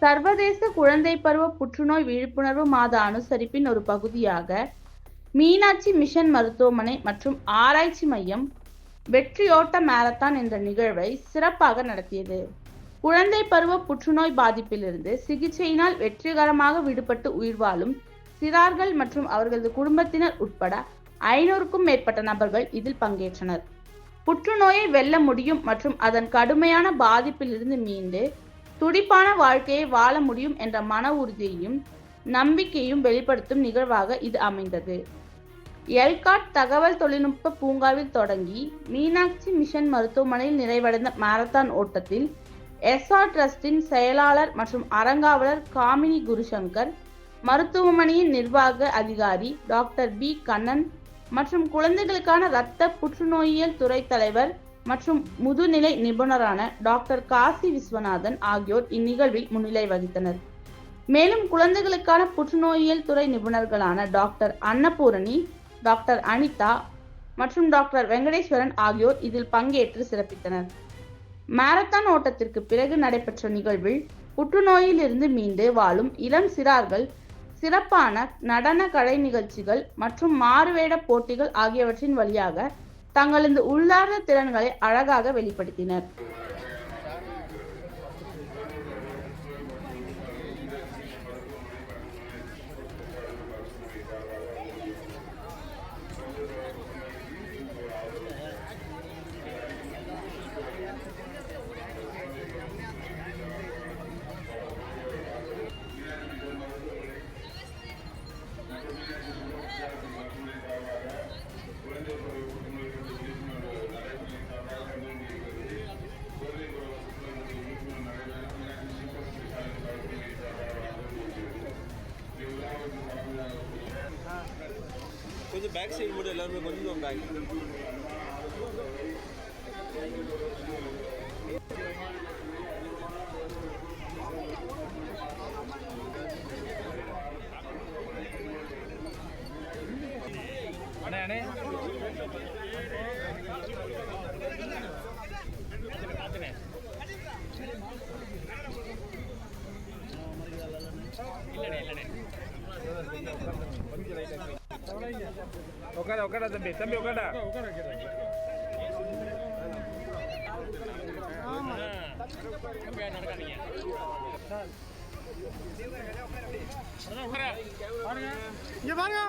சர்வதேச குழந்தை பருவ புற்றுநோய் விழிப்புணர்வு மாத அனுசரிப்பின் ஒரு பகுதியாக மீனாட்சி மிஷன் மருத்துவமனை மற்றும் ஆராய்ச்சி மையம் வெற்றியோட்ட மாரத்தான் என்ற நிகழ்வை சிறப்பாக நடத்தியது. குழந்தை பருவ புற்றுநோய் பாதிப்பிலிருந்து சிகிச்சையினால் வெற்றிகரமாக விடுபட்டு உயிர் வாழும் சிறார்கள் மற்றும் அவர்களது குடும்பத்தினர் உட்பட 500க்கும் மேற்பட்ட நபர்கள் இதில் பங்கேற்றனர். புற்றுநோயை வெல்ல முடியும் மற்றும் அதன் கடுமையான பாதிப்பிலிருந்து மீண்டு துடிப்பான வாழ்க்கையை வாழ முடியும் என்ற மன உறுதியையும் நம்பிக்கையும் வெளிப்படுத்தும் நிகழ்வாக இது அமைந்தது. எல்காட் தகவல் தொழில்நுட்ப பூங்காவில் தொடங்கி மீனாட்சி மிஷன் மருத்துவமனையில் நிறைவடைந்த மாரத்தான் ஓட்டத்தில் எஸ்ஆர் டிரஸ்டின் செயலாளர் மற்றும் அறங்காவலர் காமினி குருசங்கர், மருத்துவமனையின் நிர்வாக அதிகாரி டாக்டர் பி கண்ணன் மற்றும் குழந்தைகளுக்கான இரத்த புற்றுநோயியல் துறை தலைவர் மற்றும் முதுநிலை நிபுணரான டாக்டர் காசி விஸ்வநாதன் ஆகியோர் இந்நிகழ்வில் முன்னிலை வகித்தனர். மேலும் குழந்தைகளுக்கான புற்றுநோயியல் துறை நிபுணர்களான டாக்டர் அன்னபூரணி, டாக்டர் அனிதா மற்றும் டாக்டர் வெங்கடேஸ்வரன் ஆகியோர் இதில் பங்கேற்று சிறப்பித்தனர். மாரத்தான் ஓட்டத்திற்கு பிறகு நடைபெற்ற நிகழ்வில் புற்றுநோயில் இருந்து மீண்டு வாழும் இளம் சிறார்கள் சிறப்பான நடன கலை நிகழ்ச்சிகள் மற்றும் மாறுவேட போட்டிகள் ஆகியவற்றின் வழியாக தங்களது உள்ளார்ந்த திறன்களை அழகாக வெளிப்படுத்தினர். கொஞ்சம் பேக் சைடு மட்டும் எல்லாருமே கொஞ்சம் பேக். அண்ணே உட்கார தம்பி உட்காடா. இங்க பாருங்க.